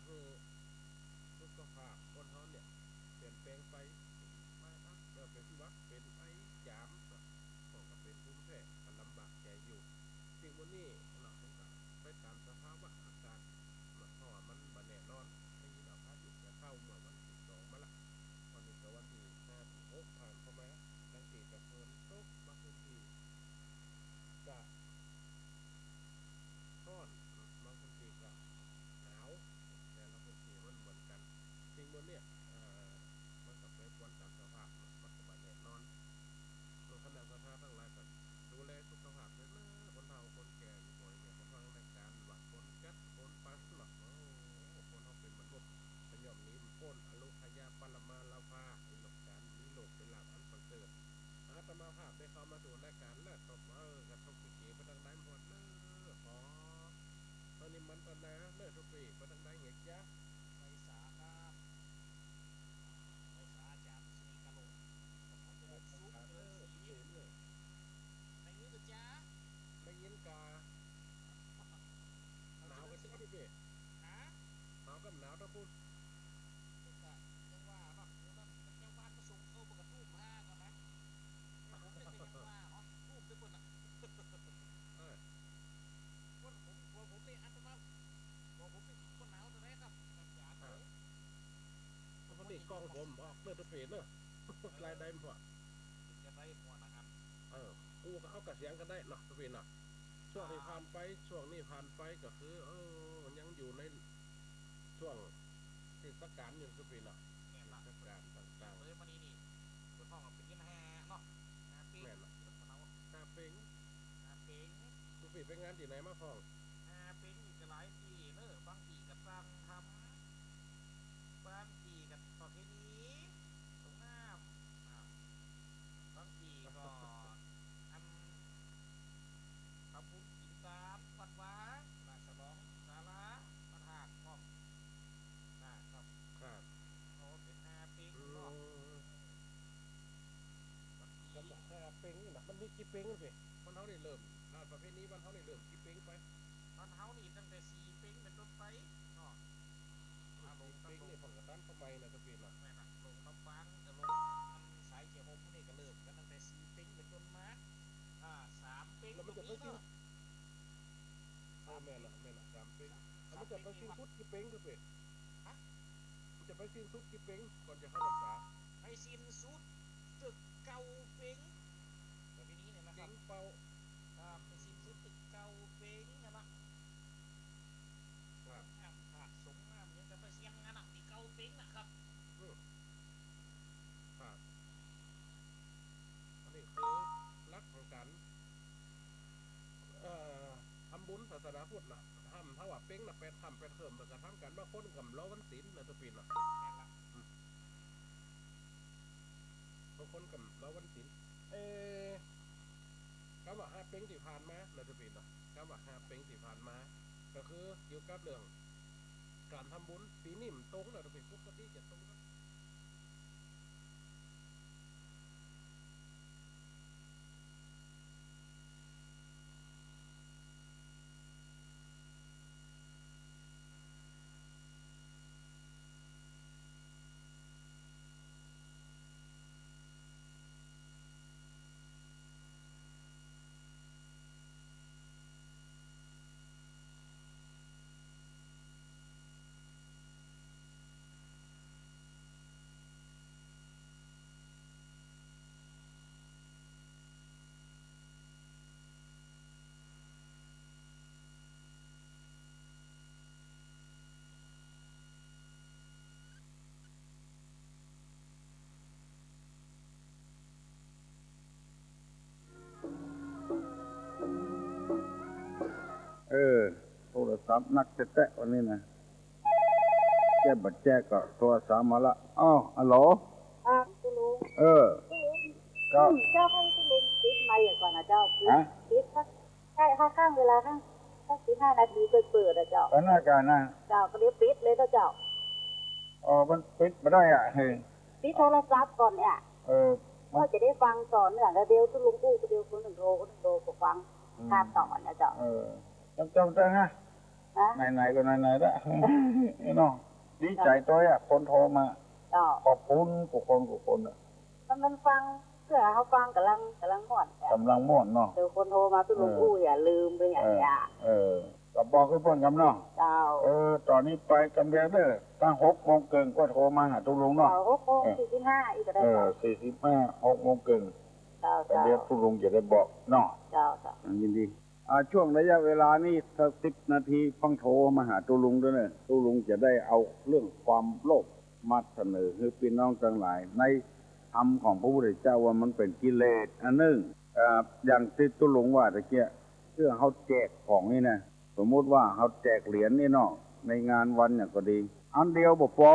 ให้สุขภาพคนเขาเนี่ยเปลี่ยนแปลงไปมาอักเป็นวักเป็นไอจามก็เป็นภูมิแพ้ก็ลำบากใจอยู่สิ่งวันนี้เราก็ไปตามสภาวะอากาศมาเพราะว่ามันบันแน่นอนไม่ยินเอาพายุจะเข้าเมื่อวันที่2มาละวันนี้ก็วันที่5 ถึง 6ผ่านเข้ามาบางทีก็ฝนตกบางพื้นที่ก็ร้อนบางพื้นที่ก็หนาวแต่ละพื้นที่มันเหมือนกันสิ่งบนเนี่ยมันก็เป็นวันตามสภาพมันก็บันแน่นอนตัวคณะสัตยาทั้งหลายกันดูแลสุขภาพด้วยนะคนเฒ่าคนแก่อยู่บ่อยเนี่ยมาฟังรายการว่าคนกัดคนปันหรอกโอ้คนเขาเป็นมนุษย์ขย่อมนี้มันพ้นอโลคยาปรมาลาภาไอ้หลกการมีโลกเป็นลาภอันประเสริฐอาตมาภาพได้เข้ามาสู่รายการและตบกระทบปีเก๋ไปทางไหนหมดเลยขอตอนนี้มันตนาเลิศทุกปีไปทางไหนเหงจ๊ะไปสาครับไปสาจากสนีกะโหลกผมเจริญสุขการเจริญศรีเลิศเลยในนี้ก็จ้าไม่ยินกาเขาหนาวกันเจริญสุขใช่ไหมพี่ฮะหนาวกับหนาวถ้าพูดนี่ก็ยังว่าเนาะเดี๋ยวนั้นเจ้าบ้านมาส่งเข้าปกระทุ่มห้าก่อนนะเนี่ยผมเนี่ยก็ยังว่าอ๋อทุ่มด้วยคนอ่ะเออคนผมเนี่ยอันตรายบอกผมเป็นคนหนาวตัวไหนครับกันยาเลยปกติกล้องผมออกเลือดทุกปีเนอะรายได้หมดจะได้หมดนะครับกูก็เอากระเสียงกันได้เนาะทุกปีเนาะช่วงที่ผ่านไปช่วงนี้ผ่านไปก็คือยังอยู่ในช่วงเทศกาลอยู่ทุกปีเนาะเนี่ยละเทศกาลต่างเลยมานี่ตัวท้องเป็นยังแฮเนาะฮปีๆแม่นละคนเอาหาเป็งฮเป็ง ทุกปีไปงานที่ไหนมาพ้องเป็นอีกหลายปีเนอะบางปีกับสร้างทำบางปีกับประเพณีตรงน้ำบางปีก็อันทำบุญกินตามวัดว้าหลักฉลองศาลาพระธาตุพร้อมนะครับครับเขาเป็นปีอืเนาะมบางปีสำหรับหาเป็งนี่นะมันมีกี่เป็งกันสิมันเท่าได้เริ่มงานประเภทนี้มันเท่าได้เริ่มกี่เป็งไปตอนเฮานี่ตั้งแต่4 ปีเป็นต้นไปเนาะลกี่งตั้งลงเป็งนี่ผมกับท่านทำไมนะทุกปีเนาะแม่นะลงน้ำฟังจะลงอันสายเจียวหมนี่ก็เริ่มกันตั้งแต่4 ปีเป็นต้นมา3 ปีแล้วมันตรงจะไปสิ้น นี้เนาะแม่ละ3 ปีแม่ละ3 เป็งแล้วสามมันจะไปปีนี่วัดสิ้นสุดกี่เป็งทุกปีฮะมันจะไปสิ้นสุดกี่เป็งก่อนจะเข้าพรรษาไปสิ้นสุดตึกเก่าเป็งแบบนี้เนี่ยนะคเก่รับงเป่าไปสิ้นสุดตึกเก่าเป็งนะนะครับผาดสงน้ำยังจะไปเสียงงานอ่ะที่เก่าเป็งนะครับอืมครับอันนี้คือรักของกันเอ่อทำบุญศาสนาพุทธนะทำถ้าว่าเป็งนะแปดเขิมเหมือนกับทำกันบางคนกับล้อวันศีลนะทุกปีนะแม่นละบางคนกับล้อวันศีลเออคำว่าห้าเป็งที่ผ่านมานะทุกปีนะคำว่าห้าเป็งที่ผ่านมาก็คือเกี่ยวกับเรื่องการทำบุญปีนี้มันตรงนะทุกปีปกติจะตรงนะ โทรศัพท์นักแตะวันนี้นะแจ้บัดแจ้ก็โทรศัพท์มาละอ้าวฮัลโหลคุณลุงเออคุณลุงก็เจ้าข้างคุณลุงปิดไมค์ก่อนนะเจ้าปิดฮะปิดใช่ข้างเวลาข้าง15 นาทีเปิดอะเจ้าสถานการณ์นะเจ้าก็เดี๋ยวปิดเลยเจ้าอ๋อมันปิดไม่ได้อ่ะเฮ้ยปิดโทรศัพท์ก่อนเนี่ยเออมันก็จะได้ฟังต่อเนื่องแล้วเดี๋ยวคุณลุงกู้เดี๋ยวคนหนึ่งโทรก็ฟังข้ามต่อนะเจ้าเออจำได้ฮะ นะ ไหนๆก็ไหนๆละ เนาะดีใจตัวอ่ะคนโทรมา เจ้า ขอบคุณกูคนอ่ะ มันฟังเพื่อเขาฟังกำลังม่วนจ้ะ กำลังม่วนเนาะ เดี๋ยวคนโทรมาตุ้ลุงอู้อย่าลืมไปอย่างเงี้ย ก็บอกคือเพิ่นกำเนาะ เจ้า ตอนนี้ไปกำเรียนเด้อตั้ง6 โมงเกินก็โทรมาหาตุลุงเนาะ เจ้า6:45อีกก็ได้เจ้า 45 6 โมงเกิน เจ้าก ำเรียนตุลุงจะได้บอกเนาะ เจ้า ยินดีช่วงระยะเวลานี้สัก10 นาทีฟังโทรมาหาตุลุงด้วยเนอะตุลุงจะได้เอาเรื่องความโลภมาเสนอให้พี่น้องทั้งหลายในธรรมของพระพุทธเจ้าว่ามันเป็นกิเลสอันหนึ่งอย่างที่ตุลุงว่าตะเกียเรื่องเขาแจกของนี่นะสมมุติว่าเขาแจกเหรียญนี่เนาะในงานวันเนี่ยก็ดีอันเดียวบ่พอ